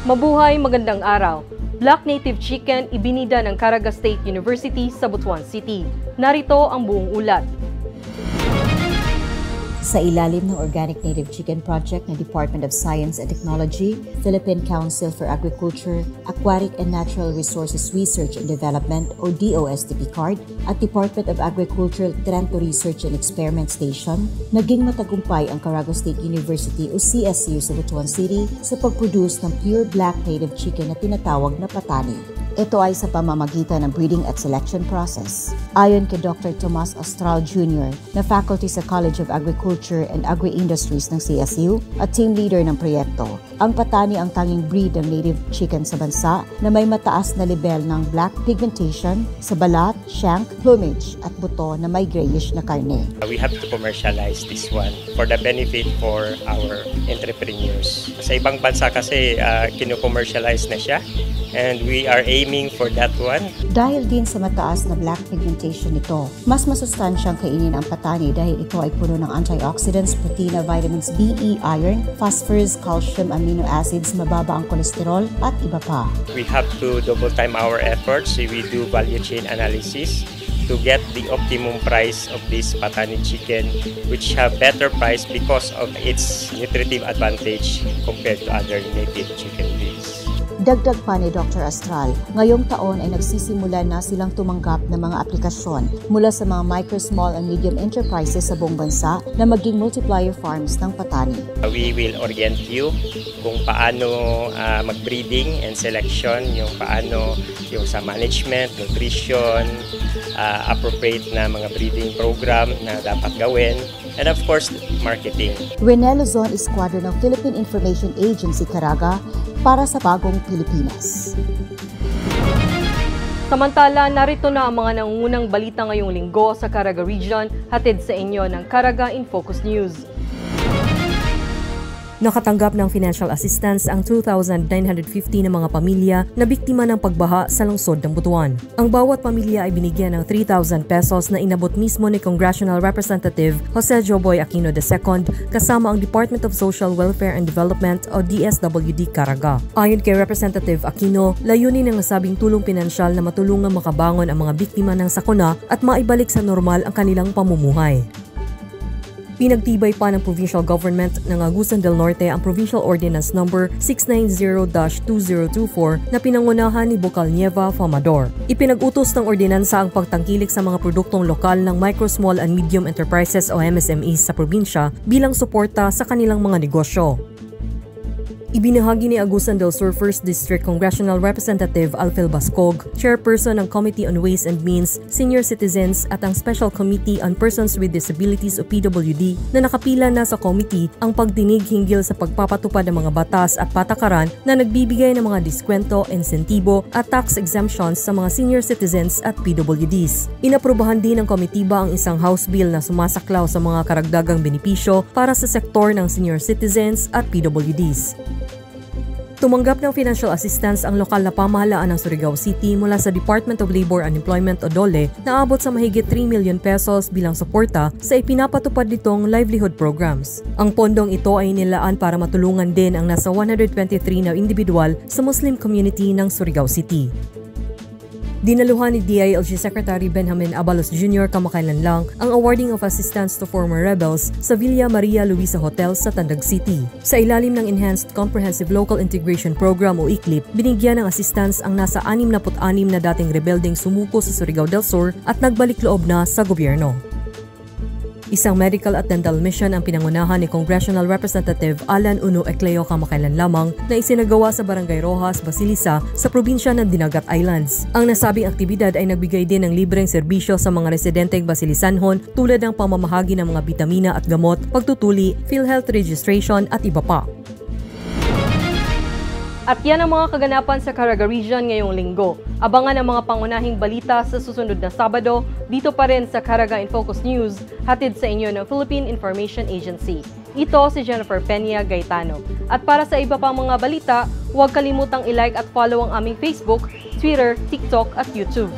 Mabuhay, magandang araw. Black Native Chicken ibinida ng Caraga State University sa Butuan City. Narito ang buong ulat. Sa ilalim ng Organic Native Chicken Project ng Department of Science and Technology, Philippine Council for Agriculture, Aquatic and Natural Resources Research and Development o DOSTP-CARD at Department of Agriculture Trento Research and Experiment Station, naging matagumpay ang Caraga State University o CSU sa Butuan City sa pag-produce ng pure Black Native Chicken na tinatawag na patani. Ito ay sa pamamagitan ng breeding at selection process. Ayon kay Dr. Tomas Astral Jr. na faculty sa College of Agriculture and Agri-Industries ng CSU at team leader ng proyekto, ang patani ang tanging breed ng native chicken sa bansa na may mataas na level ng black pigmentation sa balat, shank, plumage at buto na may grayish na karne. We have to commercialize this one for the benefit for our entrepreneurs. Sa ibang bansa kasi kino-commercialize na siya. And we are aiming for that one. Dahil din sa mataas na black pigmentation nito, mas masustansyang kainin ang patani dahil ito ay puno ng antioxidants, protina, vitamins B, E, iron, phosphorus, calcium, amino acids, mababa ang kolesterol at iba pa. We have to double time our efforts. We do value chain analysis to get the optimum price of this patani chicken, which have better price because of its nutritive advantage compared to other native chicken breeds. Dagdag pa ni Dr. Astral, ngayong taon ay nagsisimula na silang tumanggap ng mga aplikasyon mula sa mga micro, small, and medium enterprises sa buong bansa na maging multiplier farms ng patani. We will orient you kung paano mag-breeding and selection, yung paano yung sa management, nutrition, appropriate na mga breeding program na dapat gawin, and of course, marketing. Rene Luzon Esquadron ng Philippine Information Agency Caraga para sa bagong Pilipinas. Samantala, narito na ang mga nangungunang balita ngayong linggo sa Caraga Region, hatid sa inyo ng Caraga in Focus News. Nakatanggap ng financial assistance ang 2,950 na mga pamilya na biktima ng pagbaha sa lungsod ng Butuan. Ang bawat pamilya ay binigyan ng 3,000 pesos na inabot mismo ni Congressional Representative Jose Joboy Aquino II kasama ang Department of Social Welfare and Development o DSWD Caraga. Ayon kay Representative Aquino, layunin ng nasabing tulong pinansyal na matulungang makabangon ang mga biktima ng sakuna at maibalik sa normal ang kanilang pamumuhay. Pinagtibay pa ng provincial government ng Agusan del Norte ang Provincial Ordinance No. 690-2024 na pinangunahan ni Bocal Nieva Famador. Ipinag-utos ng ordinansa ang pagtangkilik sa mga produktong lokal ng micro, small and medium enterprises o MSMEs sa probinsya bilang suporta sa kanilang mga negosyo. Ibinahagi ni Agusan del Sur 1st District Congressional Representative Alfil Bascog, Chairperson ng Committee on Ways and Means, Senior Citizens at ang Special Committee on Persons with Disabilities o PWD na nakapila na sa committee ang pagdinig hinggil sa pagpapatupad ng mga batas at patakaran na nagbibigay ng mga diskwento, insentibo at tax exemptions sa mga senior citizens at PWDs. Inaprubahan din ng komitiba ang isang House Bill na sumasaklaw sa mga karagdagang benepisyo para sa sektor ng senior citizens at PWDs. Tumanggap ng financial assistance ang lokal na pamahalaan ng Surigao City mula sa Department of Labor and Employment o DOLE na abot sa mahigit 3 million pesos bilang suporta sa ipinapatupad nitong livelihood programs. Ang pondong ito ay nilaan para matulungan din ang nasa 123 na individual sa Muslim community ng Surigao City. Dinaluhan ni DILG Secretary Benjamin Abalos Jr. kamakailan lang ang awarding of assistance to former rebels sa Villa Maria Luisa Hotel sa Tandag City. Sa ilalim ng Enhanced Comprehensive Local Integration Program o ICLIP, binigyan ng assistance ang nasa 66 na dating rebeldeng sumuko sa Surigao del Sur at nagbalik loob na sa gobyerno. Isang medical at dental mission ang pinangunahan ni Congressional Representative Alan Uno Ecleo kamakailan lamang na isinagawa sa Barangay Rojas, Basilisa sa probinsya ng Dinagat Islands. Ang nasabing aktibidad ay nagbigay din ng libreng serbisyo sa mga residenteng Basilisanhon tulad ng pamamahagi ng mga bitamina at gamot, pagtutuli, PhilHealth registration at iba pa. At yan ang mga kaganapan sa Caraga Region ngayong linggo. Abangan ang mga pangunahing balita sa susunod na Sabado dito pa rin sa Caraga in Focus News, hatid sa inyo ng Philippine Information Agency. Ito si Jennifer Peña Gaetano. At para sa iba pang mga balita, huwag kalimutang i-like at follow ang aming Facebook, Twitter, TikTok at YouTube.